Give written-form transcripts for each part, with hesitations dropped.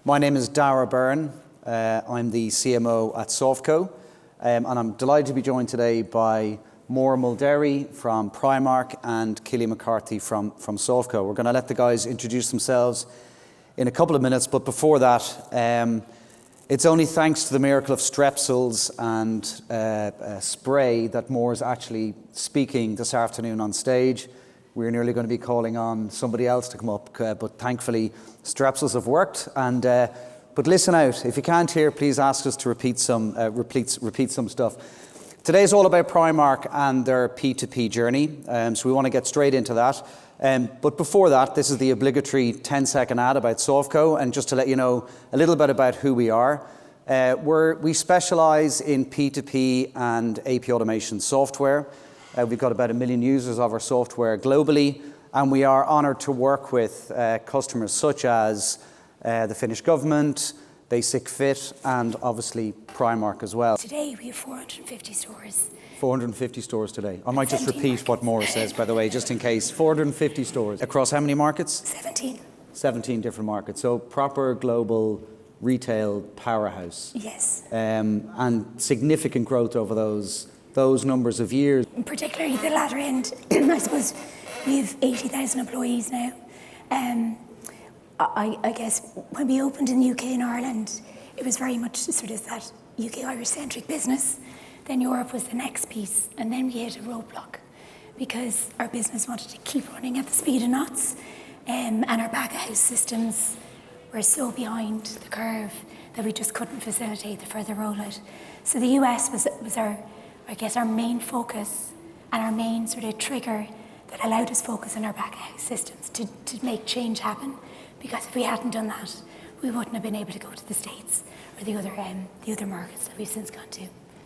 My name is Dara Byrne. I'm the CMO at SoftCo, and I'm delighted to be joined today by Maura Mulvery from Primark and Keeley McCarthy from SoftCo. We're going to let the guys introduce themselves in a couple of minutes, but before that, it's only thanks to the miracle of strepsils and spray that Maura's actually speaking this afternoon on stage. We're nearly going to be calling on somebody else to come up, but thankfully strepsils have worked. And but listen out. If you can't hear, please ask us to repeat some stuff. Today is all about Primark and their P2P journey, so we want to get straight into that. But before that, this is the obligatory 10-second ad about SoftCo, and just to let you know a little bit about who we are. We specialise in P2P and AP automation software. We've got about 1 million users of our software globally, and we are honoured to work with customers such as the Finnish government, Basic Fit, and obviously Primark as well. Today we have 450 stores. 450 stores today. I might just repeat what Maura says, by the way, just in case. 450 stores. Across how many markets? 17. 17 different markets. So proper global retail powerhouse. Yes. And significant growth over those numbers of years. Particularly the latter end. I suppose we have 80,000 employees now. I guess when we opened in the UK and Ireland, it was very much sort of that UK-Irish-centric business. Then Europe was the next piece, and then we hit a roadblock because our business wanted to keep running at the speed of knots, and our back-of-house systems were so behind the curve that we just couldn't facilitate the further rollout. So the US was our main focus and our main sort of trigger that allowed us focus on our back-of-house systems to make change happen. Because if we hadn't done that, we wouldn't have been able to go to the States or the other markets that we've since gone to.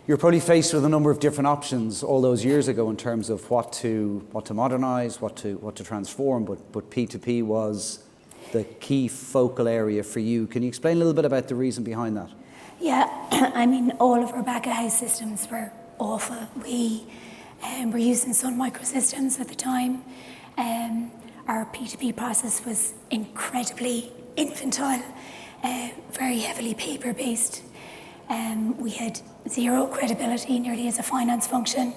You're probably faced with a number of different options all those years ago in terms of what to modernise, what to transform, but P2P was the key focal area for you. Can you explain a little bit about the reason behind that? Yeah, I mean, all of our back-of-house systems were awful. We were using Sun Microsystems at the time. Our P2P process was incredibly infantile, very heavily paper-based. We had zero credibility nearly as a finance function.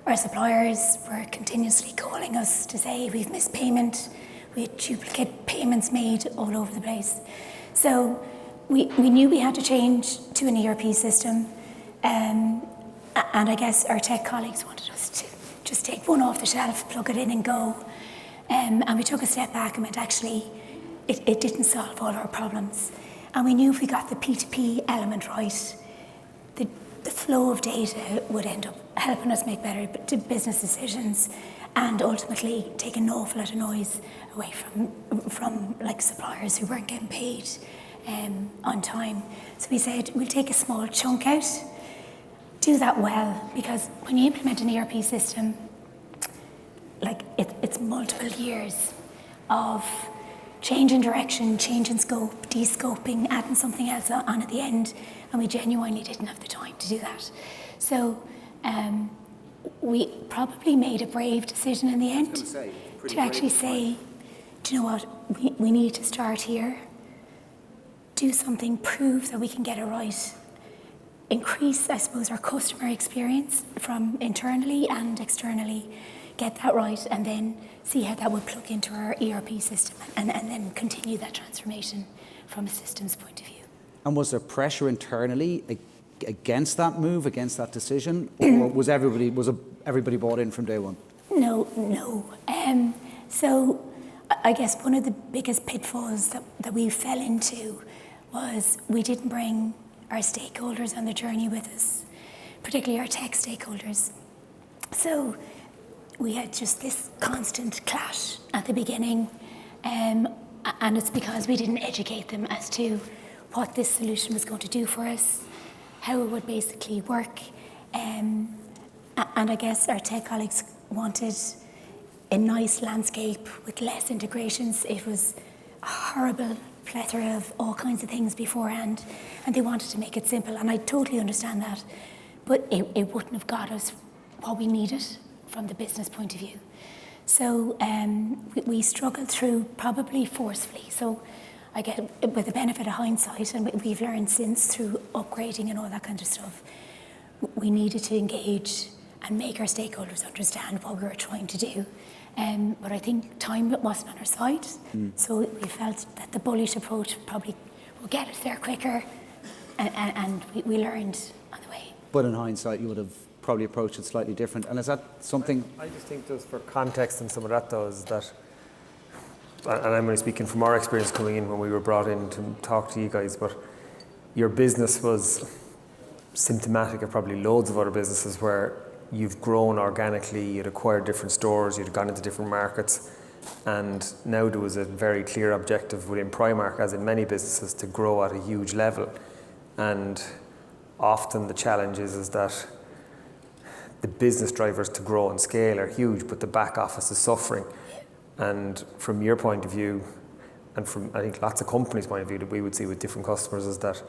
Our suppliers were continuously calling us to say we've missed payment. We had duplicate payments made all over the place. So we knew we had to change to an ERP system. And I guess our tech colleagues wanted us to just take one off the shelf, plug it in and go. And we took a step back and went, actually, it didn't solve all our problems. And we knew if we got the P2P element right, the flow of data would end up helping us make better business decisions and ultimately take an awful lot of noise away from like suppliers who weren't getting paid on time. So we said, we'll take a small chunk out, do that well, because when you implement an ERP system, like it's multiple years of change in direction, change in scope, de-scoping, adding something else on at the end, and we genuinely didn't have the time to do that. So we probably made a brave decision in the end to actually say, do you know what, we need to start here, do something, prove that we can get it right, increase, I suppose, our customer experience from internally and externally, get that right, and then see how that would plug into our ERP system and then continue that transformation from a systems point of view. And was there pressure internally against that move, against that decision, or was everybody bought in from day one? No. So I guess one of the biggest pitfalls that we fell into was we didn't bring our stakeholders on the journey with us, particularly our tech stakeholders. So we had just this constant clash at the beginning, and it's because we didn't educate them as to what this solution was going to do for us, how it would basically work, and I guess our tech colleagues wanted a nice landscape with less integrations. It was a horrible plethora of all kinds of things beforehand, and they wanted to make it simple, and I totally understand that, but it wouldn't have got us what we needed from the business point of view. So we struggled through probably forcefully. So I get with the benefit of hindsight, and we've learned since through upgrading and all that kind of stuff, we needed to engage and make our stakeholders understand what we were trying to do. But I think time wasn't on our side, so we felt that the bullish approach probably will get us there quicker, and we learned on the way. But in hindsight, you would have probably approached it slightly different. And is that something? I just think just for context and some of that though is that, and I'm only speaking from our experience coming in when we were brought in to talk to you guys, but your business was symptomatic of probably loads of other businesses where you've grown organically, you'd acquired different stores, you'd gone into different markets, and now there was a very clear objective within Primark, as in many businesses, to grow at a huge level. And often the challenge is that the business drivers to grow and scale are huge, but the back office is suffering. And from your point of view, and from I think lots of companies' point of view that we would see with different customers, is that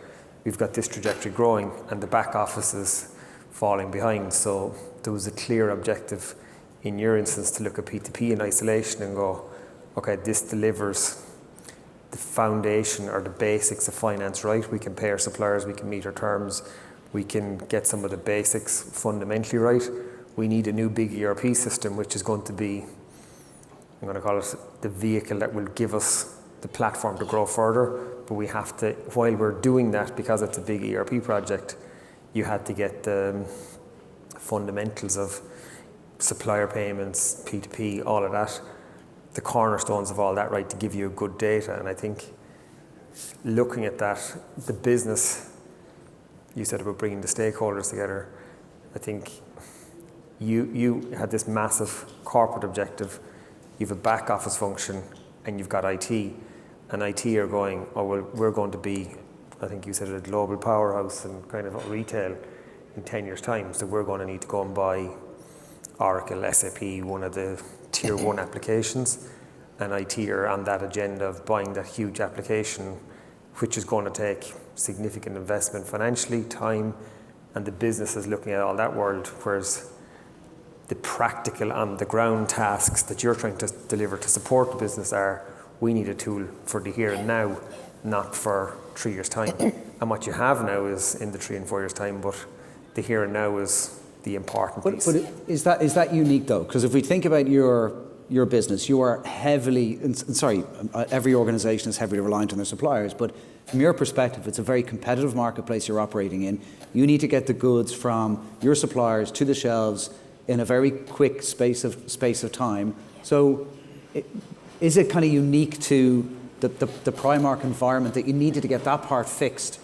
we've got this trajectory growing and the back office is falling behind. So there was a clear objective in your instance to look at P2P in isolation and go, okay, this delivers the foundation or the basics of finance right. We can pay our suppliers, we can meet our terms, we can get some of the basics fundamentally right. We need a new big ERP system, which is going to be, I'm going to call it the vehicle that will give us the platform to grow further. But we have to, while we're doing that, because it's a big ERP project, you had to get the fundamentals of supplier payments, P2P, all of that, the cornerstones of all that right to give you good data. And I think looking at that, the business, you said about bringing the stakeholders together, I think you had this massive corporate objective, you have a back office function and you've got IT, and IT are going, oh well, we're going to be, I think you said a global powerhouse and kind of retail in 10 years time, so we're going to need to go and buy Oracle, SAP, one of the tier 1 applications, and IT are on that agenda of buying that huge application, which is going to take significant investment financially, time, and the business is looking at all that world, whereas the practical on the ground tasks that you're trying to deliver to support the business are, we need a tool for the here and now, not for 3 years time. And what you have now is in the 3 and 4 years time, but the here and now is the important piece. But is that unique though? Because if we think about your business, you are heavily, every organisation is heavily reliant on their suppliers, but from your perspective, it's a very competitive marketplace you're operating in. You need to get the goods from your suppliers to the shelves in a very quick space of time. So is it kind of unique to the Primark environment that you needed to get that part fixed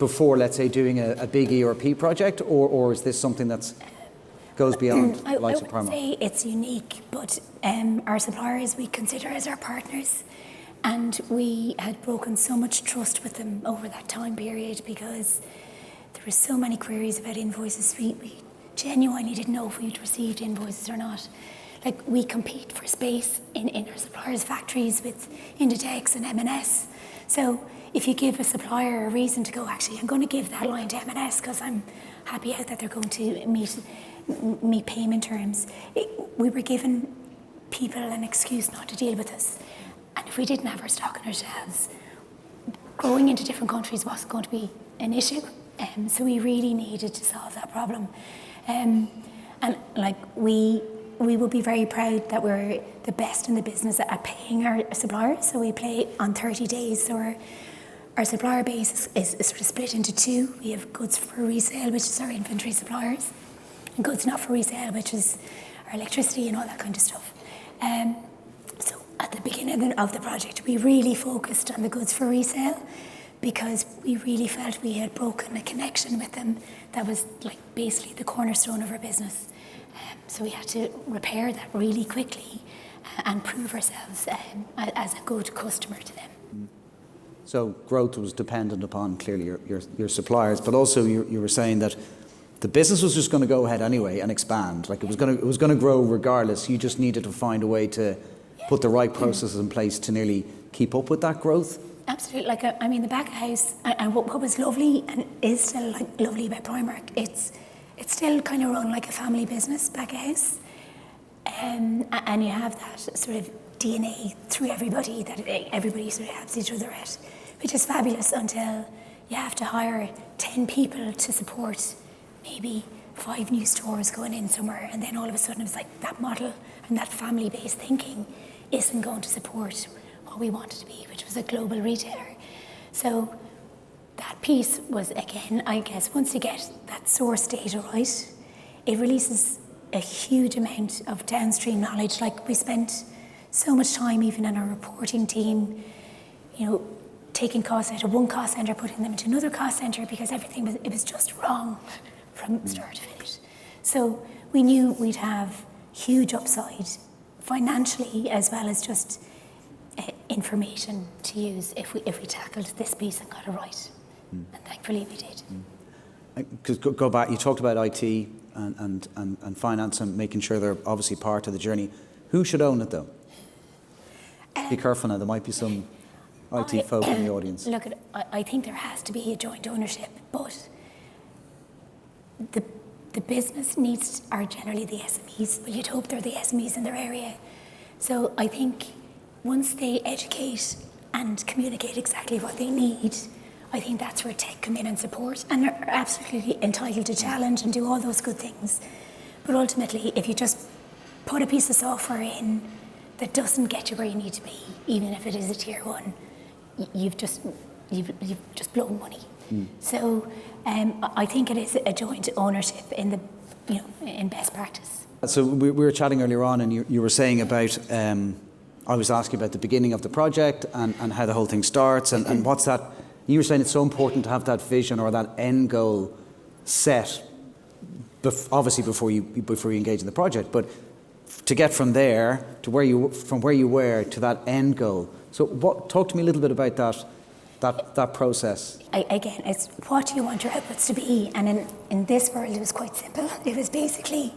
before, let's say, doing a big ERP project, or is this something that goes beyond the likes of Primark? I would say it's unique, but our suppliers we consider as our partners, and we had broken so much trust with them over that time period because there were so many queries about invoices. We genuinely didn't know if we'd received invoices or not. Like, we compete for space in our suppliers' factories with Inditex and M&S. So if you give a supplier a reason to go, actually, I'm going to give that line to M&S because I'm happy out that they're going to meet payment terms, we were giving people an excuse not to deal with us. And if we didn't have our stock on our shelves, going into different countries wasn't going to be an issue. So we really needed to solve that problem. And like we would be very proud that we're the best in the business at paying our suppliers. So we pay on 30 days. So our supplier base is sort of split into two. We have goods for resale, which is our inventory suppliers, and goods not for resale, which is our electricity and all that kind of stuff. So at the beginning of the project, we really focused on the goods for resale because we really felt we had broken a connection with them that was like basically the cornerstone of our business. So we had to repair that really quickly and prove ourselves as a good customer to them. So growth was dependent upon clearly your suppliers, but also you were saying that the business was just going to go ahead anyway and expand. Like it was going to grow regardless. You just needed to find a way to put the right processes in place to nearly keep up with that growth. Absolutely. Like I mean, the back of house, and what was lovely and is still like lovely about Primark, it's still kind of run like a family business back of house, and you have that sort of DNA through everybody, that everybody sort of helps each other out, which is fabulous until you have to hire 10 people to support maybe 5 new stores going in somewhere, and then all of a sudden it's like that model and that family-based thinking isn't going to support what we want it to be, which was a global retailer. So that piece was, again, I guess, once you get that source data right, it releases a huge amount of downstream knowledge. Like, we spent so much time, even in our reporting team, taking costs out of one cost center, putting them into another cost center, because it was just wrong from start to finish. So we knew we'd have huge upside financially, as well as just information to use if we tackled this piece and got it right. And thankfully we did. Because go back, you talked about IT and finance and making sure they're obviously part of the journey. Who should own it though? Be careful now, there might be some IT folk in the audience. Look, I think there has to be a joint ownership, but the business needs are generally the SMEs. Well, you'd hope they're the SMEs in their area. So I think once they educate and communicate exactly what they need, I think that's where tech come in and support, and are absolutely entitled to challenge and do all those good things. But ultimately, if you just put a piece of software in that doesn't get you where you need to be, even if it is a tier 1, you've just blown money. So I think it is a joint ownership in in best practice. So we were chatting earlier on, and you were saying about, I was asking about the beginning of the project and how the whole thing starts, and what's that. You were saying it's so important to have that vision or that end goal set, obviously before you engage in the project, but to get from there to where you were to that end goal. So talk to me a little bit about that process. Again, it's what do you want your outputs to be, and in this world it was quite simple. It was basically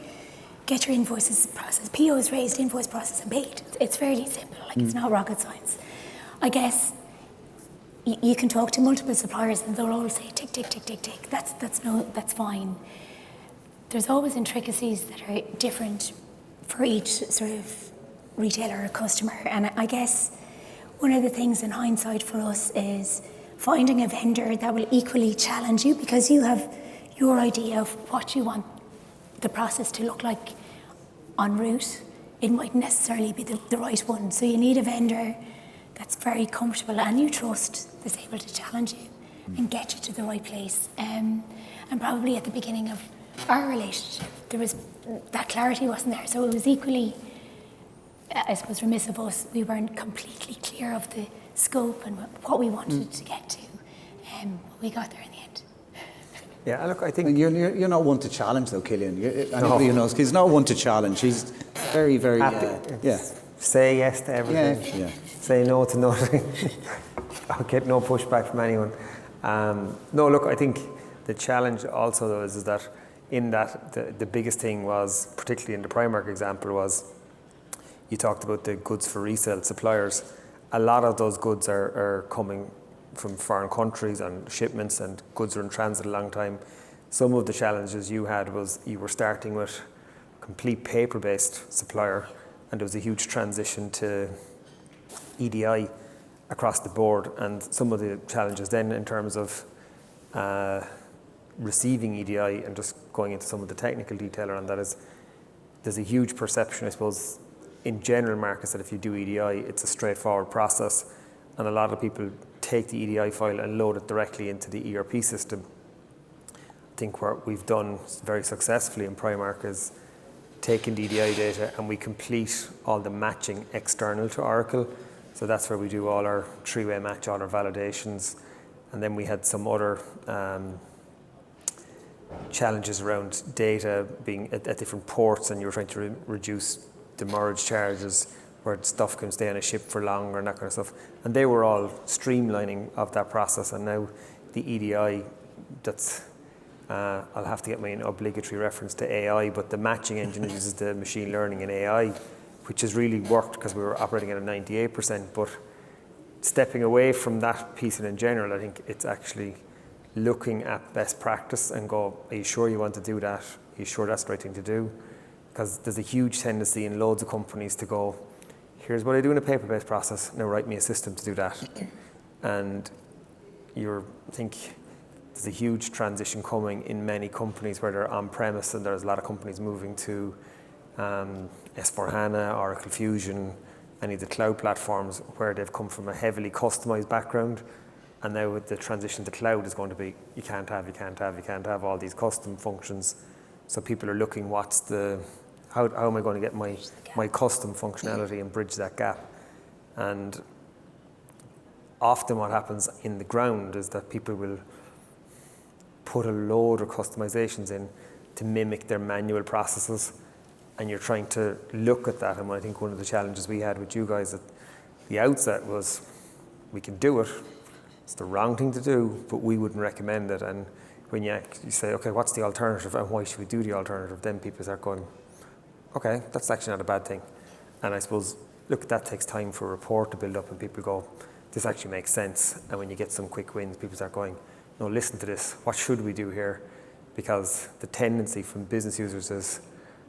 get your invoices processed, POs raised, invoice processed and paid. It's fairly simple, it's not rocket science. I guess you can talk to multiple suppliers and they'll all say tick, tick, tick, tick, tick. That's fine. There's always intricacies that are different for each sort of retailer or customer. And I guess one of the things in hindsight for us is finding a vendor that will equally challenge you, because you have your idea of what you want the process to look like en route. It mightn't necessarily be the right one. So you need a vendor that's very comfortable and you trust, that's able to challenge you and get you to the right place. And probably at the beginning of our relationship, that clarity wasn't there. So it was equally, I suppose, remiss of us. We weren't completely clear of the scope and what we wanted to get to. But we got there in the end. Yeah, look, I think you're not one to challenge though, Killian. Anybody who knows, he's not one to challenge. He's very, very say yes to everything. Yeah. Say no to nothing. I'll get no pushback from anyone. No, look, I think the challenge also though is that in that the biggest thing was, particularly in the Primark example, was you talked about the goods for resale suppliers. A lot of those goods are coming from foreign countries and shipments, and goods are in transit a long time. Some of the challenges you had was you were starting with complete paper-based supplier, and there was a huge transition to EDI across the board, and some of the challenges then in terms of receiving EDI and just going into some of the technical detail around that is there's a huge perception, I suppose, in general markets that if you do EDI, it's a straightforward process, and a lot of people take the EDI file and load it directly into the ERP system. I think what we've done very successfully in Primark is taking the EDI data and we complete all the matching external to Oracle. So that's where we do all our three-way match, all our validations. And then we had some other challenges around data being at different ports, and you were trying to reduce demurrage charges where stuff can stay on a ship for longer and that kind of stuff. And they were all streamlining of that process. And now the EDI, that's, I'll have to get my obligatory reference to AI, but the matching engine uses the machine learning and AI, which has really worked because we were operating at a 98%. But stepping away from that piece and in general, I think it's actually looking at best practice and go, are you sure you want to do that? Are you sure that's the right thing to do? Because there's a huge tendency in loads of companies to go, here's what I do in a paper-based process, now write me a system to do that. And I think there's a huge transition coming in many companies where they're on-premise, and there's a lot of companies moving to S4HANA, Oracle Fusion, any of the cloud platforms where they've come from a heavily customized background. And now with the transition to cloud is going to be, you can't have all these custom functions. So people are looking, how am I going to get my custom functionality and bridge that gap? And often what happens in the ground is that people will put a load of customizations in to mimic their manual processes. And you're trying to look at that. And I think one of the challenges we had with you guys at the outset was, we can do it. It's the wrong thing to do, but we wouldn't recommend it. And when you say, okay, what's the alternative and why should we do the alternative? Then people start going, okay, that's actually not a bad thing. And I suppose, look, that takes time for a report to build up and people go, this actually makes sense. And when you get some quick wins, people start going, no, listen to this. What should we do here? Because the tendency from business users is,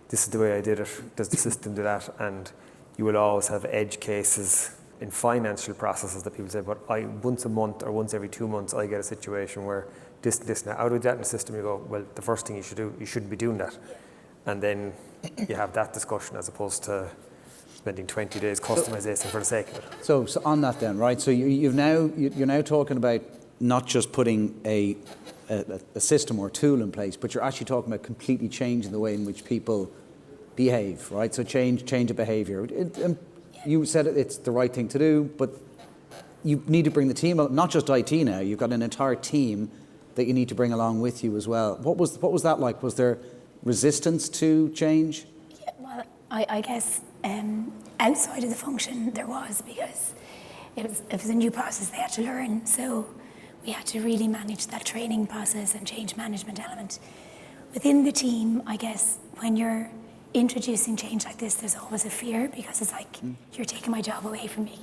this is the way I did it. Does the system do that? And you will always have edge cases in financial processes that people say, but once a month or once every 2 months, I get a situation where this now, how do we do that in the system? You go, well, the first thing you should do, you shouldn't be doing that. And then you have that discussion as opposed to spending 20 days customizing for the sake of it. So on that then, right? So you're now talking about not just putting a system or tool in place, but you're actually talking about completely changing the way in which people behave, right? So change of behavior. You said it's the right thing to do, but you need to bring the team, not just IT now, you've got an entire team that you need to bring along with you as well. What was that like? Was there resistance to change? Yeah, well, I guess outside of the function there was, because it was a new process they had to learn. So we had to really manage that training process and change management element. Within the team, I guess, when you're introducing change like this, there's always a fear, because it's like, you're taking my job away from me.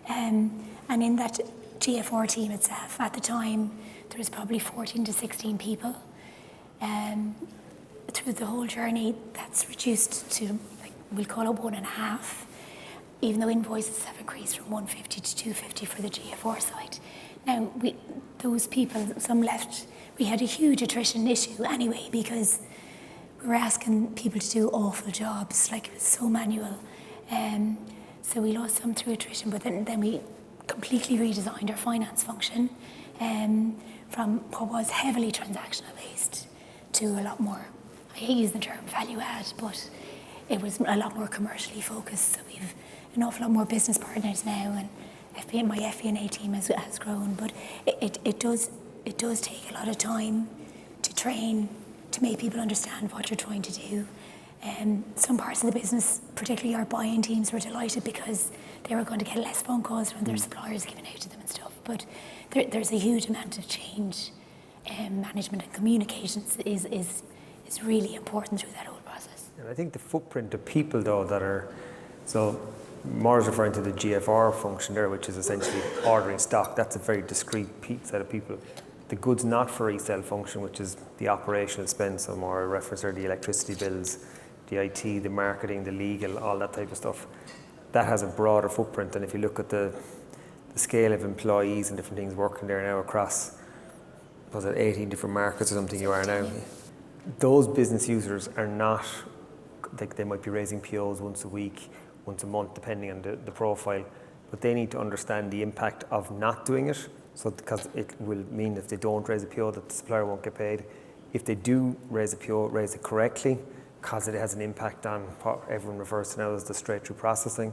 And in that GFR team itself, at the time, there was probably 14 to 16 people. Through the whole journey, that's reduced to, we'll call it 1.5, even though invoices have increased from 150 to 250 for the GFR side. Now, those people, some left, we had a huge attrition issue anyway, because we were asking people to do awful jobs, it was so manual. So we lost some through attrition, but then we completely redesigned our finance function from what was heavily transactional based to a lot more, I hate using the term value add, but it was a lot more commercially focused. So we've an awful lot more business partners now, and my FP&A team has grown, but it does take a lot of time to train, to make people understand what you're trying to do. Some parts of the business, particularly our buying teams, were delighted because they were going to get less phone calls from their suppliers giving out to them and stuff. But there's a huge amount of change. Management and communications is really important through that whole process. And I think the footprint of people, though, that are, so Maura's referring to the GFR function there, which is essentially ordering stock. That's a very discrete set of people. The goods not for resale function, which is the operational spend, so Maura referenced there, the electricity bills, the IT, the marketing, the legal, all that type of stuff. That has a broader footprint. And if you look at the scale of employees and different things working there now across, was it 18 different markets or something you are now? Those business users are not, they might be raising POs once a week, once a month, depending on the profile, but they need to understand the impact of not doing it. So, because it will mean if they don't raise a PO that the supplier won't get paid. If they do raise a PO, raise it correctly, because it has an impact on what everyone refers to now as the straight-through processing,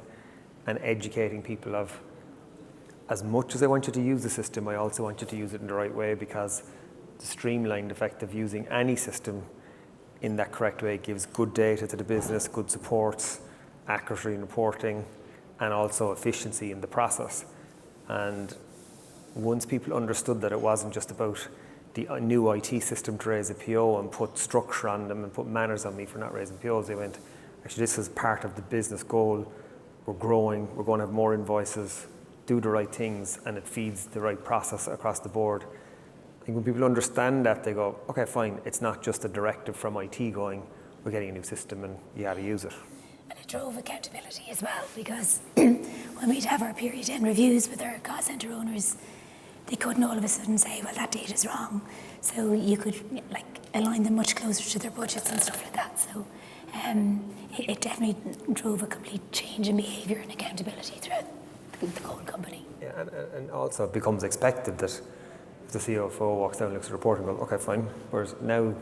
and educating people of, as much as I want you to use the system, I also want you to use it in the right way, because the streamlined effect of using any system in that correct way gives good data to the business, good supports, accuracy in reporting, and also efficiency in the process. And once people understood that it wasn't just about the new IT system to raise a PO and put structure on them and put manners on me for not raising POs, they went, actually this is part of the business goal. We're growing, we're going to have more invoices, do the right things, and it feeds the right process across the board. I think when people understand that, they go, okay, fine, it's not just a directive from IT going, we're getting a new system and you have to use it. And it drove accountability as well, because when we'd have our period end reviews with our cost centre owners, they couldn't all of a sudden say, well, that data's wrong. So you could align them much closer to their budgets and stuff like that. So it definitely drove a complete change in behaviour and accountability throughout the whole company. Yeah, and also it becomes expected that if the CFO walks down and looks at the report and goes, okay, fine. Whereas now,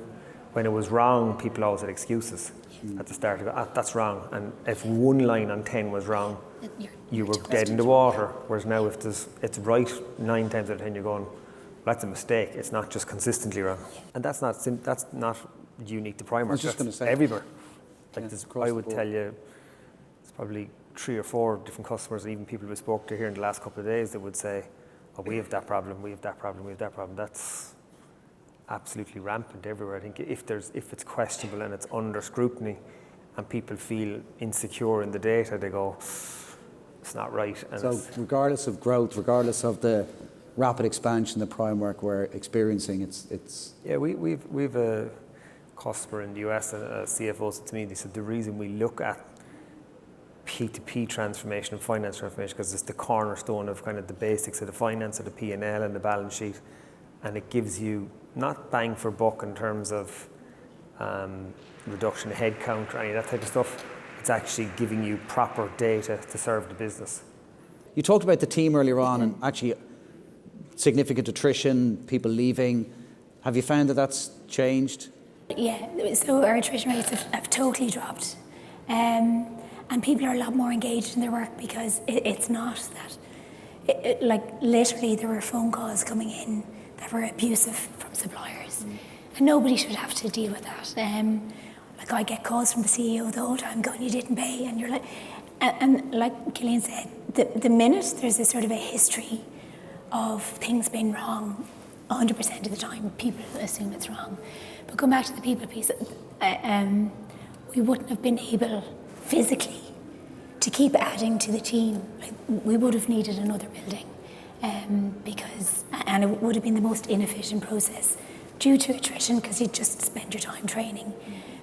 when it was wrong, people always had excuses at the start. That's wrong. And if one line on 10 was wrong, you were dead in the water. Whereas now, if it's right 9 times out of 10, you're going, that's a mistake. It's not just consistently wrong. Yeah. And that's not unique to Primark. I was just going to say everywhere. I would tell you, it's probably 3 or 4 different customers, even people we spoke to here in the last couple of days, that would say, oh, we have that problem, we have that problem, we have that problem. That's absolutely rampant everywhere. I think if it's questionable and it's under scrutiny and people feel insecure in the data, they go, it's not right. And so regardless of growth, regardless of the rapid expansion that Primark were experiencing, it's... Yeah, we've a customer in the US, and a CFO said to me, they said the reason we look at P2P transformation and finance transformation, because it's the cornerstone of kind of the basics of the finance, of the P&L and the balance sheet, and it gives you not bang for buck in terms of reduction of headcount or any of that type of stuff. It's actually giving you proper data to serve the business. You talked about the team earlier on, and actually significant attrition, people leaving. Have you found that that's changed? Yeah, so our attrition rates have totally dropped. And people are a lot more engaged in their work, because it's not that, literally there were phone calls coming in that were abusive from suppliers. And nobody should have to deal with that. I get calls from the CEO the whole time going, you didn't pay, and you're like, and like Killian said, the minute there's a sort of a history of things being wrong, 100% of the time people assume it's wrong. But going back to the people piece, we wouldn't have been able physically to keep adding to the team. We would have needed another building, and it would have been the most inefficient process due to attrition, because you'd just spend your time training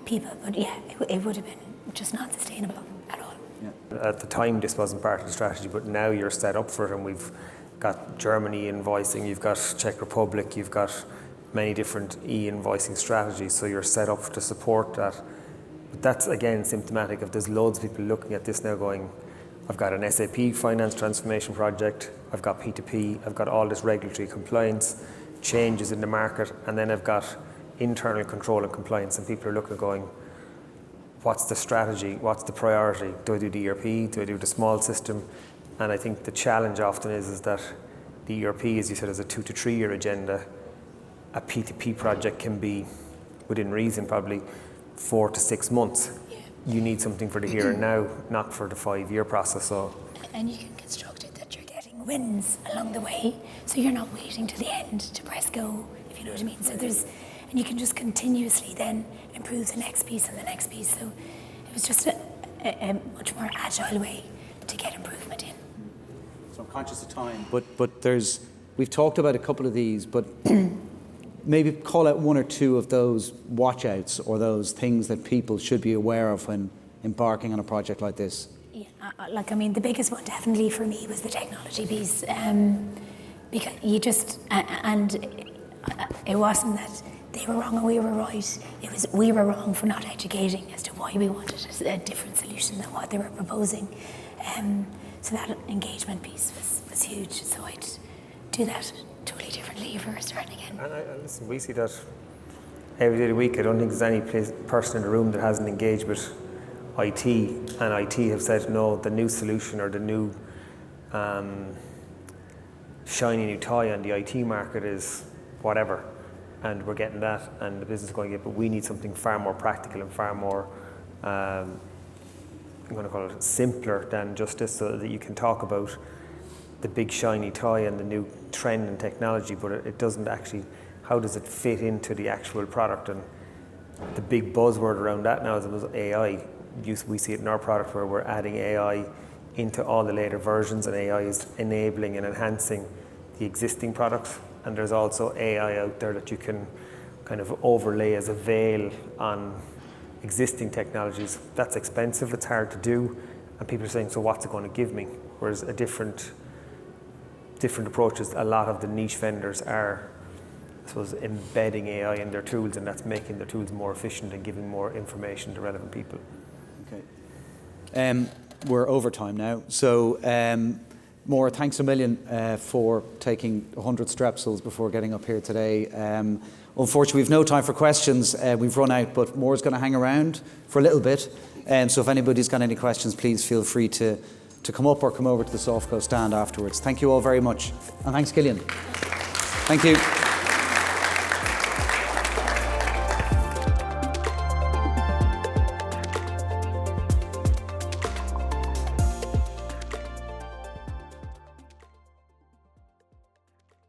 people. But yeah, it would have been just not sustainable at all. Yeah. At the time, this wasn't part of the strategy, but now you're set up for it, and we've got Germany invoicing, you've got Czech Republic, you've got many different e-invoicing strategies, so you're set up to support that. But that's again symptomatic of there's loads of people looking at this now going, I've got an SAP finance transformation project, I've got P2P, I've got all this regulatory compliance, changes in the market, and then I've got internal control and compliance, and people are looking going, what's the strategy, what's the priority? Do I do the ERP, do I do the small system? And I think the challenge often is that the ERP, as you said, is a 2 to 3 year agenda. A P2P project can be, within reason, probably 4 to 6 months. Yeah. You need something for the here and now, not for the 5-year process. So. And you can construct it that you're getting wins along the way, so you're not waiting to the end to press go, if you know what I mean. So and you can just continuously then improve the next piece and the next piece. So it was just a much more agile way to get improvement in. So I'm conscious of time, but we've talked about a couple of these, but maybe call out 1 or 2 of those watchouts or those things that people should be aware of when embarking on a project like this. Yeah, the biggest one definitely for me was the technology piece, because you just, and it wasn't that they were wrong and we were right, it was we were wrong for not educating as to why we wanted a different solution than what they were proposing. So that engagement piece was huge, so I'd do that totally differently if we were starting again. And listen, we see that every day of the week. I don't think there's any person in the room that hasn't engaged with IT, and IT have said, no, the new solution or the new shiny new toy on the IT market is whatever, and we're getting that, and the business is going to get, but we need something far more practical and far more I'm going to call it simpler than just this, so that you can talk about the big shiny toy and the new trend in technology, but it doesn't actually, how does it fit into the actual product? And the big buzzword around that now is AI. We see it in our product where we're adding AI into all the later versions, and AI is enabling and enhancing the existing products. And there's also AI out there that you can kind of overlay as a veil on existing technologies. That's expensive, it's hard to do, and people are saying, so what's it going to give me? Whereas a different approaches, a lot of the niche vendors are, I suppose, embedding AI in their tools, and that's making their tools more efficient and giving more information to relevant people. Okay. We're over time now, so Maura, thanks a million for taking 100 strepsils before getting up here today. Unfortunately, we've no time for questions. We've run out, but Maura's going to hang around for a little bit. So if anybody's got any questions, please feel free to come up or come over to the SoftCo stand afterwards. Thank you all very much. And thanks, Gillian. Thank you.